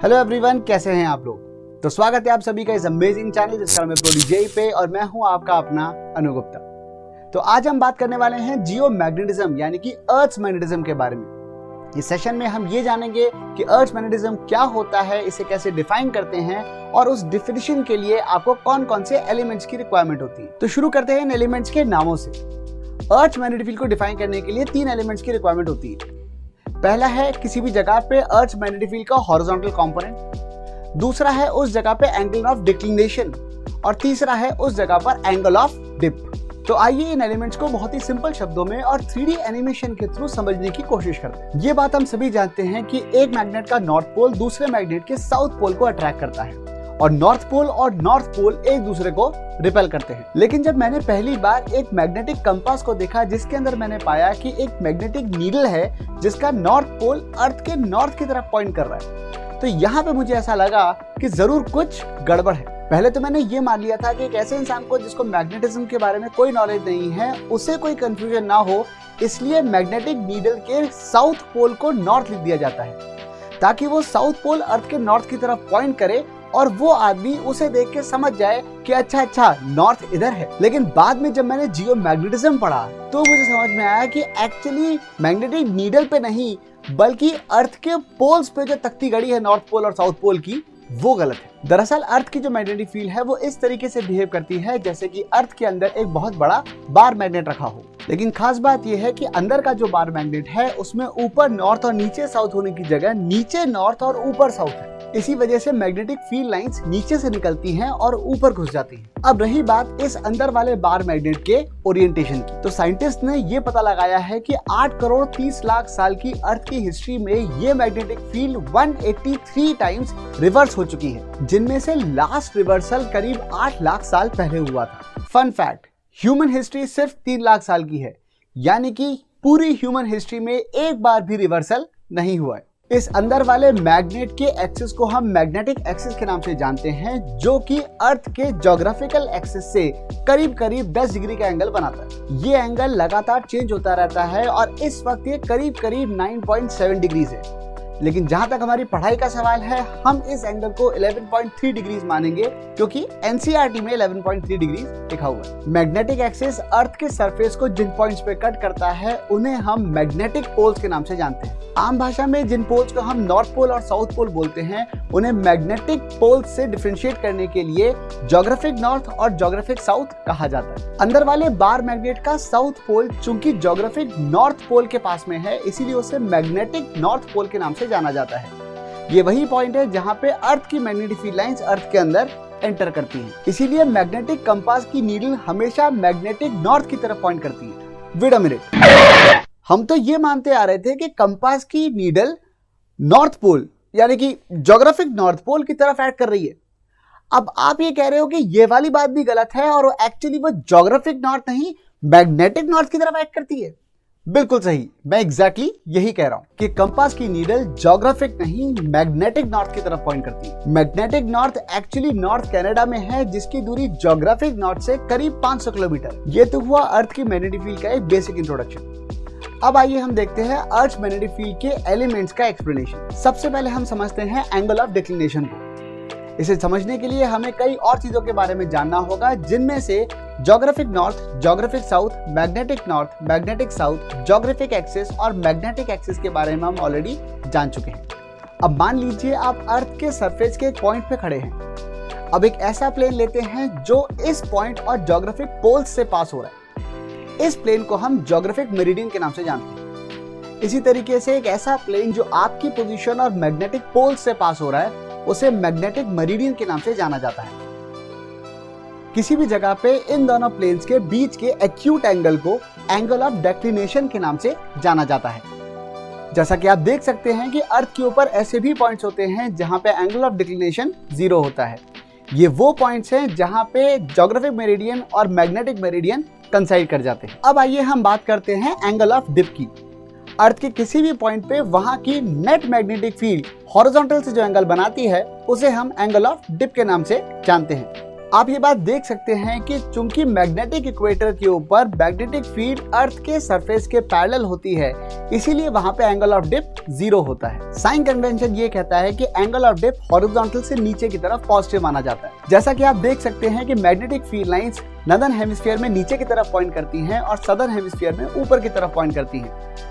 Hello everyone, कैसे हैं आप लोग। तो स्वागत है आप सभी का इस अमेजिंग चैनल जिसका नाम है प्रोडीजेई पे और मैं हूं आपका अपना अनु गुप्ता। तो आज हम बात करने वाले हैं जियो मैग्नेटिज्म यानी कि अर्थ मैग्नेटिज्म के बारे में। इस सेशन में हम ये जानेंगे कि अर्थ मैग्नेटिज्म क्या होता है, इसे कैसे डिफाइन करते हैं और उस डिफिनेशन के लिए आपको कौन कौन से एलिमेंट्स की रिक्वायरमेंट होती है। तो शुरू करते हैं इन एलिमेंट्स के नामों से। अर्थ मैग्नेटिक फील्ड को डिफाइन करने के लिए 3 एलिमेंट्स की रिक्वायरमेंट होती है। पहला है किसी भी जगह पे अर्थ मैग्नेटिक फील्ड का हॉरिजॉन्टल कंपोनेंट, दूसरा है उस जगह पे एंगल ऑफ डिक्लिनेशन और तीसरा है उस जगह पर एंगल ऑफ डिप। तो आइए इन एलिमेंट्स को बहुत ही सिंपल शब्दों में और 3D एनिमेशन के थ्रू समझने की कोशिश करते हैं। ये बात हम सभी जानते हैं कि एक मैग्नेट का नॉर्थ पोल दूसरे मैग्नेट के साउथ पोल को अट्रैक्ट करता है और नॉर्थ पोल एक दूसरे को रिपेल करते हैं। लेकिन जब मैंने पहली बार एक मैग्नेटिक कंपास को देखा जिसके अंदर मैंने पाया कि एक मैग्नेटिक नीडल है जिसका नॉर्थ पोल अर्थ के नॉर्थ की तरफ पॉइंट कर रहा है, तो यहाँ पे मुझे ऐसा लगा कि जरूर कुछ गड़बड़ है। पहले तो मैंने ये मान लिया था कि एक ऐसे इंसान को जिसको मैग्नेटिज्म के बारे में कोई नॉलेज नहीं है उसे कोई कंफ्यूजन ना हो, इसलिए मैग्नेटिक नीडल के साउथ पोल को नॉर्थ लिख दिया जाता है ताकि वो साउथ पोल अर्थ के नॉर्थ की तरफ पॉइंट करे और वो आदमी उसे देख के समझ जाए कि अच्छा नॉर्थ इधर है। लेकिन बाद में जब मैंने जियो मैग्नेटिज्म पढ़ा तो मुझे समझ में आया कि एक्चुअली मैग्नेटिक नीडल पे नहीं बल्कि अर्थ के पोल्स पे जो तख्ती गड़ी है नॉर्थ पोल और साउथ पोल की, वो गलत है। दरअसल अर्थ की जो मैग्नेटिक फील्ड है वो इस तरीके से बिहेव करती है जैसे कि अर्थ के अंदर एक बहुत बड़ा बार मैग्नेट रखा हो। लेकिन खास बात यह है कि अंदर का जो बार मैग्नेट है उसमें ऊपर नॉर्थ और नीचे साउथ होने की जगह नीचे नॉर्थ और ऊपर साउथ है। इसी वजह से मैग्नेटिक फील्ड लाइंस नीचे से निकलती हैं और ऊपर घुस जाती हैं। अब रही बात इस अंदर वाले बार मैग्नेट के ओरिएंटेशन की, तो साइंटिस्ट ने ये पता लगाया है कि 8 करोड़ 30 लाख साल की अर्थ की हिस्ट्री में ये मैग्नेटिक फील्ड 183 टाइम्स रिवर्स हो चुकी है, जिनमें से लास्ट रिवर्सल करीब 8 लाख साल पहले हुआ था। फन फैक्ट, ह्यूमन हिस्ट्री सिर्फ 3 लाख साल की है, यानी कि पूरी ह्यूमन हिस्ट्री में एक बार भी रिवर्सल नहीं हुआ है। इस अंदर वाले मैग्नेट के एक्सिस को हम मैग्नेटिक एक्सिस के नाम से जानते हैं, जो कि अर्थ के ज्योग्राफिकल एक्सिस से करीब 10 डिग्री का एंगल बनाता है। ये एंगल लगातार चेंज होता रहता है और इस वक्त ये करीब 9.7 डिग्रीज है। लेकिन जहां तक हमारी पढ़ाई का सवाल है, हम इस एंगल को 11.3 डिग्रीज मानेंगे क्योंकि एनसीईआरटी में 11.3 डिग्रीज लिखा हुआ है। मैग्नेटिक एक्सिस अर्थ के सरफेस को जिन पॉइंट्स पे कट करता है उन्हें हम मैग्नेटिक पोल्स के नाम से जानते हैं। आम भाषा में जिन पोल्स को हम नॉर्थ पोल और साउथ पोल बोलते हैं उन्हें मैग्नेटिक पोल्स से डिफरेंशिएट करने के लिए ज्योग्राफिक नॉर्थ और ज्योग्राफिक साउथ कहा जाता है। अंदर वाले बार मैग्नेट का साउथ पोल चूंकि ज्योग्राफिक नॉर्थ पोल के पास में है, इसीलिए उसे मैग्नेटिक नॉर्थ पोल के नाम से जाना जाता है। ये वही पॉइंट है जहां पे अर्थ की मैग्नेटिक फील्ड लाइंस अर्थ के अंदर एंटर करती हैं। इसीलिए मैग्नेटिक कंपास की नीडल हमेशा मैग्नेटिक नॉर्थ की तरफ पॉइंट करती है। वेट अ मिनट, हम तो ये मानते आ रहे थे कि कंपास की नीडल नॉर्थ पोल यानी कि ज्योग्राफिक नॉर्थ पोल की तरफ ऐड कर रही है। अब आप ये कह रहे हो कि ये वाली बात भी गलत है और एक्चुअली वो ज्योग्राफिक नॉर्थ नहीं मैग्नेटिक नॉर्थ की तरफ ऐड करती है। बिल्कुल सही, मैं एग्जैक्टली यही कह रहा हूं कि कंपास की नीडल ज्योग्राफिक नहीं मैग्नेटिक नॉर्थ की तरफ पॉइंट करती है। Magnetic north actually north Canada में है जिसकी दूरी ज्योग्राफिक नॉर्थ से करीब 500 किलोमीटर। ये तो हुआ अर्थ की मैग्नेटिक फील्ड का एक बेसिक इंट्रोडक्शन। अब आइए हम देखते हैं अर्थ मैग्नेटिक फील्ड के एलिमेंट्स का एक्सप्लेनेशन। सबसे पहले हम समझते हैं एंगल ऑफ डिक्लिनेशन को। इसे समझने के लिए हमें कई और चीजों के बारे में जानना होगा, जिनमें से geographic north, geographic south, magnetic north, magnetic south, geographic axis और मैग्नेटिक एक्सिस के बारे में हम ऑलरेडी जान चुके हैं। अब मान लीजिए आप अर्थ के सरफेस के एक पॉइंट पे खड़े हैं। अब एक ऐसा प्लेन लेते हैं जो इस पॉइंट और ज्योग्राफिक पोल्स से पास हो रहा है। इस प्लेन को हम ज्योग्राफिक मेरिडियन के नाम से जानते हैं। इसी तरीके से एक ऐसा प्लेन जो आपकी पोजीशन और मैग्नेटिक पोल से पास हो रहा है उसे मैग्नेटिक मेरिडियन के नाम से जाना जाता है। किसी भी जगह पे इन दोनों प्लेन्स के बीच के एक्यूट एंगल को एंगल ऑफ डिक्लिनेशन के नाम से जाना जाता है। जैसा कि आप देख सकते हैं कि अर्थ के ऊपर ऐसे भी पॉइंट्स होते हैं जहां पे एंगल ऑफ डिक्लिनेशन 0 होता है। ये वो पॉइंट्स हैं जहां पे ज्योग्राफिक मेरिडियन और मैग्नेटिक मेरिडियन कंसाइड कर जाते हैं। अब आइए हम बात करते हैं एंगल ऑफ डिप की। अर्थ के किसी भी पॉइंट पे वहां की नेट मैग्नेटिक फील्ड हॉरिजॉन्टल से जो एंगल बनाती है उसे हम एंगल ऑफ डिप के नाम से जानते हैं। आप ये बात देख सकते हैं कि चूंकि मैग्नेटिक इक्वेटर के ऊपर मैग्नेटिक फील्ड अर्थ के सरफेस के पैरेलल होती है, इसीलिए वहां पे एंगल ऑफ डिप 0 होता है। साइन कन्वेंशन ये कहता है कि एंगल ऑफ डिप हॉरिजॉन्टल से नीचे की तरफ पॉजिटिव माना जाता है। जैसा कि आप देख सकते हैं कि magnetic field lines northern hemisphere में नीचे की तरफ पॉइंट करती हैं और सदर्न हेमिस्फीयर में ऊपर की तरफ पॉइंट करती हैं।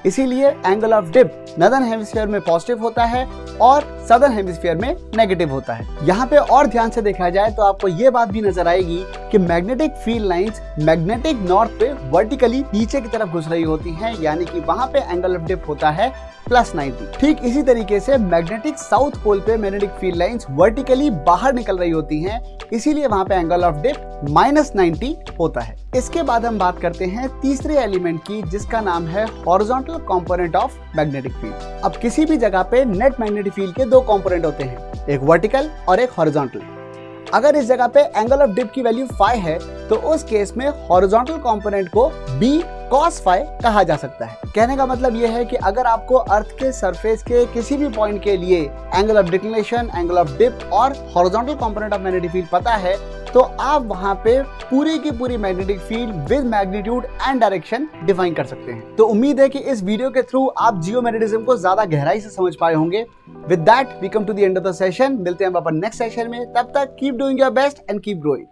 इसीलिए angle of dip northern hemisphere में पॉजिटिव होता है और सदर्न हेमिस्फीयर में नेगेटिव होता है। यहाँ पे और ध्यान से देखा जाए तो आपको ये बात भी नजर आएगी कि magnetic field lines magnetic north पे वर्टिकली नीचे की तरफ घुस रही होती हैं, यानी कि वहां पे एंगल ऑफ डिप होता है +90। ठीक इसी तरीके से मैग्नेटिक साउथ पोल पे मैग्नेटिक फील्ड लाइंस वर्टिकली बाहर निकल रही होती हैं, इसीलिए वहां पे एंगल ऑफ डिप -90 होता है। इसके बाद हम बात करते हैं तीसरे एलिमेंट की, जिसका नाम है horizontal component of magnetic field. अब किसी भी जगह पे नेट मैग्नेटिक फील्ड के दो कंपोनेंट होते हैं, एक वर्टिकल और एक हॉरिजॉन्टल। अगर इस जगह पे एंगल ऑफ डिप की वैल्यू फाई है तो उस केस में हॉरिजॉन्टल कंपोनेंट को b cos फाई कहा जा सकता है। कहने का मतलब यह है कि अगर आपको अर्थ के सरफेस के किसी भी पॉइंट के लिए angle of declination, angle of dip और horizontal component of magnetic field पता है तो आप वहां पे पूरी की पूरी magnetic field with magnitude and direction define कर सकते हैं। तो उम्मीद है कि इस वीडियो के थ्रू आप जियोमैग्नेटिज्म को ज्यादा गहराई से समझ पाए होंगे। With that we come to the end of the session. मिलते हैं अपन नेक्स्ट सेशन में, तब तक keep doing your best and keep growing.